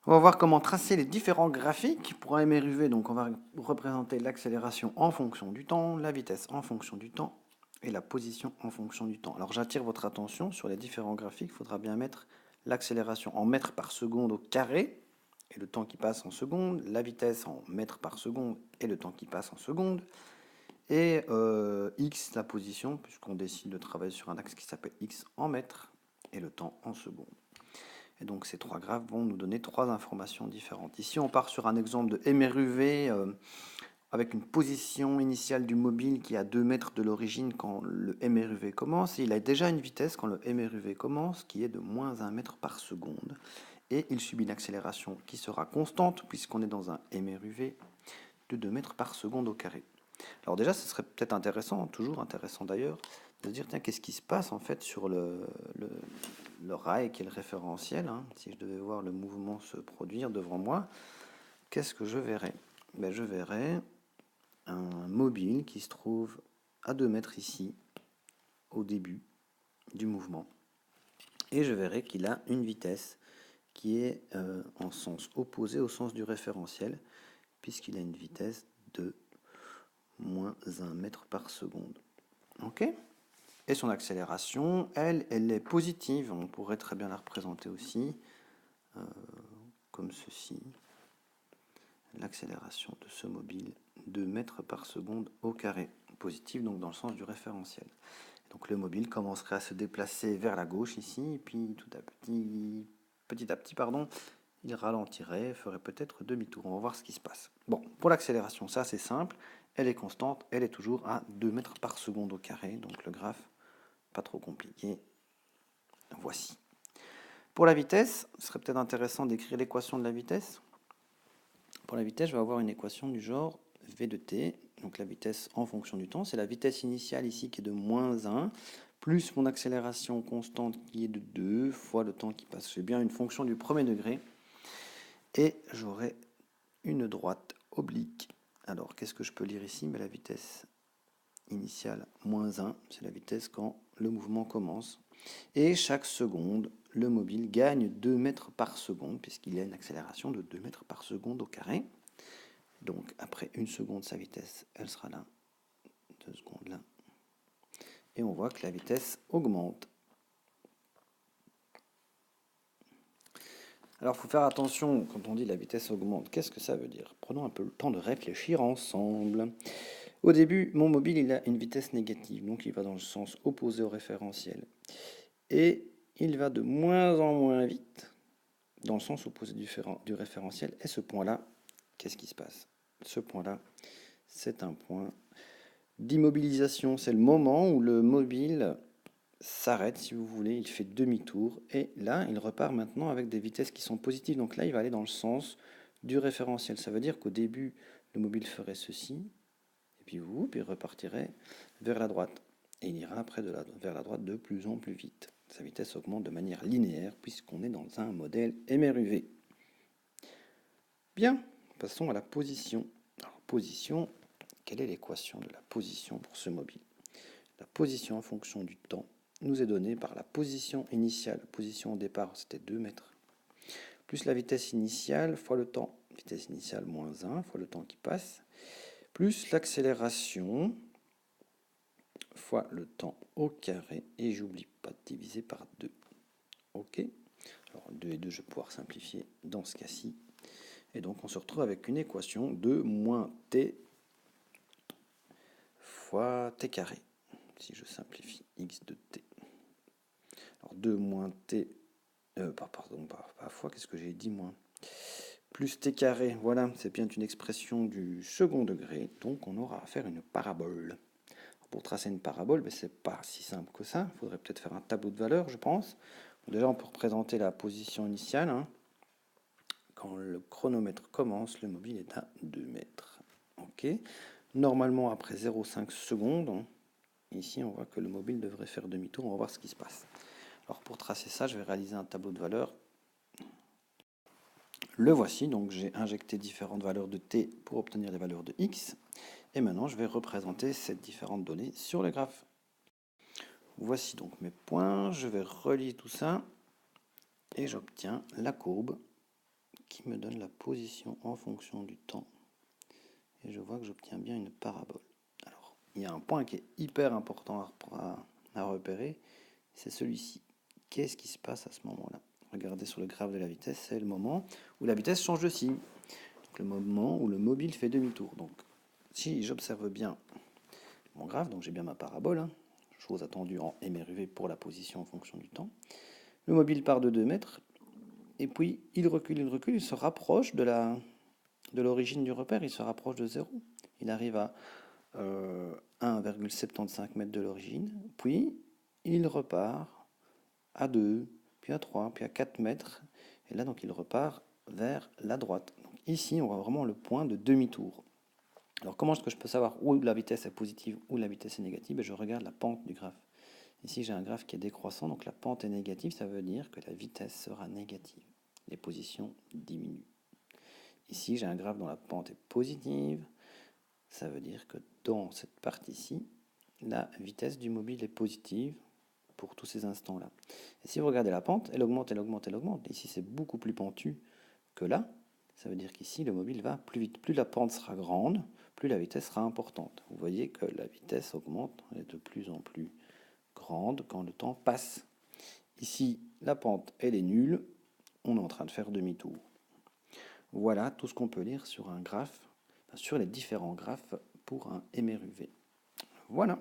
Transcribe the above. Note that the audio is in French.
On va voir comment tracer les différents graphiques pour un MRUV. Donc on va représenter l'accélération en fonction du temps, la vitesse en fonction du temps et la position en fonction du temps. Alors j'attire votre attention sur les différents graphiques. Il faudra bien mettre l'accélération en mètres par seconde au carré et le temps qui passe en secondes, la vitesse en mètres par seconde et le temps qui passe en secondes, et x, la position, puisqu'on décide de travailler sur un axe qui s'appelle x en mètres, et le temps en secondes. Et donc ces trois graphes vont nous donner trois informations différentes. Ici, on part sur un exemple de MRUV avec une position initiale du mobile qui est à 2 mètres de l'origine quand le MRUV commence. Et il a déjà une vitesse quand le MRUV commence qui est de moins 1 mètre par seconde. Et il subit une accélération qui sera constante puisqu'on est dans un MRUV de 2 mètres par seconde au carré. Alors déjà, ce serait peut-être intéressant, toujours intéressant d'ailleurs, de se dire, tiens, qu'est-ce qui se passe en fait sur le rail qui est le référentiel, hein. Si je devais voir le mouvement se produire devant moi, qu'est-ce que je verrais? Ben, je verrais un mobile qui se trouve à 2 mètres ici, au début du mouvement. Et je verrais qu'il a une vitesse qui est en sens opposé au sens du référentiel, puisqu'il a une vitesse de moins 1 mètre par seconde. Ok? Et son accélération, elle est positive. On pourrait très bien la représenter aussi comme ceci. L'accélération de ce mobile, 2 mètres par seconde au carré. Positive donc dans le sens du référentiel. Donc le mobile commencerait à se déplacer vers la gauche ici, et puis petit à petit, il ralentirait, ferait peut-être demi-tour. On va voir ce qui se passe. Bon, pour l'accélération, ça c'est simple. Elle est constante, elle est toujours à 2 mètres par seconde au carré. Donc le graphe, pas trop compliqué. Voici. Pour la vitesse, ce serait peut-être intéressant d'écrire l'équation de la vitesse. Pour la vitesse, je vais avoir une équation du genre v de t, donc la vitesse en fonction du temps. C'est la vitesse initiale ici qui est de moins 1, plus mon accélération constante qui est de 2, fois le temps qui passe. C'est bien une fonction du premier degré. Et j'aurai une droite oblique. Alors, qu'est-ce que je peux lire ici? Mais la vitesse initiale, moins 1, c'est la vitesse quand le mouvement commence. Et chaque seconde, le mobile gagne 2 mètres par seconde, puisqu'il a une accélération de 2 mètres par seconde au carré. Donc après une seconde, sa vitesse, elle sera là, 2 secondes là. Et on voit que la vitesse augmente. Alors il faut faire attention quand on dit la vitesse augmente, qu'est-ce que ça veut dire? Prenons un peu le temps de réfléchir ensemble. Au début, mon mobile il a une vitesse négative, donc il va dans le sens opposé au référentiel. Et il va de moins en moins vite dans le sens opposé du référentiel. Et ce point-là, qu'est-ce qui se passe? Ce point-là, c'est un point d'immobilisation. C'est le moment où le mobile s'arrête, si vous voulez, il fait demi-tour. Et là, il repart maintenant avec des vitesses qui sont positives. Donc là, il va aller dans le sens du référentiel. Ça veut dire qu'au début, le mobile ferait ceci, et puis il repartirait vers la droite. Et il ira après vers la droite de plus en plus vite. Sa vitesse augmente de manière linéaire puisqu'on est dans un modèle MRUV. Bien, passons à la position. Alors, position, quelle est l'équation de la position pour ce mobile? La position en fonction du temps nous est donnée par la position initiale. La position au départ, c'était 2 mètres. Plus la vitesse initiale fois le temps. Vitesse initiale moins 1 fois le temps qui passe. Plus l'accélération fois le temps au carré. Et j'oublie pas de diviser par 2. Ok. Alors 2 et 2, je vais pouvoir simplifier dans ce cas-ci. Et donc on se retrouve avec une équation de moins t fois t carré. Si je simplifie x de t. Alors 2 moins t, pardon, pas fois, qu'est-ce que j'ai dit moins? Plus t carré, voilà, c'est bien une expression du second degré, donc on aura à faire une parabole. Pour tracer une parabole, c'est pas si simple que ça, il faudrait peut-être faire un tableau de valeurs, je pense. Déjà, on peut représenter la position initiale. Hein. Quand le chronomètre commence, le mobile est à 2 mètres. Ok. Normalement, après 0,5 secondes, ici, on voit que le mobile devrait faire demi-tour. On va voir ce qui se passe. Alors, pour tracer ça, je vais réaliser un tableau de valeurs. Le voici. Donc, j'ai injecté différentes valeurs de t pour obtenir les valeurs de x. Et maintenant, je vais représenter ces différentes données sur le graphe. Voici donc mes points. Je vais relier tout ça. Et j'obtiens la courbe qui me donne la position en fonction du temps. Et je vois que j'obtiens bien une parabole. Alors, il y a un point qui est hyper important à repérer, c'est celui-ci. Qu'est-ce qui se passe à ce moment-là? Regardez sur le graphe de la vitesse, c'est le moment où la vitesse change de signe. Donc le moment où le mobile fait demi-tour. Donc si j'observe bien mon graphe, donc j'ai bien ma parabole, hein, chose attendue en MRUV pour la position en fonction du temps. Le mobile part de 2 mètres, et puis il recule, il se rapproche de l'origine du repère, il se rapproche de 0. Il arrive à 1,75 mètres de l'origine, puis il repart à 2, puis à 3, puis à 4 mètres, et là donc il repart vers la droite. Donc, ici on voit vraiment le point de demi-tour. Alors comment est-ce que je peux savoir où la vitesse est positive, où la vitesse est négative? Je regarde la pente du graphe. Ici j'ai un graphe qui est décroissant, donc la pente est négative, ça veut dire que la vitesse sera négative. Les positions diminuent. Ici j'ai un graphe dont la pente est positive, ça veut dire que dans cette partie-ci, la vitesse du mobile est positive pour tous ces instants-là. Et si vous regardez la pente, elle augmente, elle augmente, elle augmente. Ici c'est beaucoup plus pentu que là. Ça veut dire qu'ici le mobile va plus vite. Plus la pente sera grande, plus la vitesse sera importante. Vous voyez que la vitesse augmente, elle est de plus en plus grande quand le temps passe. Ici, la pente, elle est nulle, on est en train de faire demi-tour. Voilà tout ce qu'on peut lire sur un graphe, sur les différents graphes pour un MRUV. Voilà.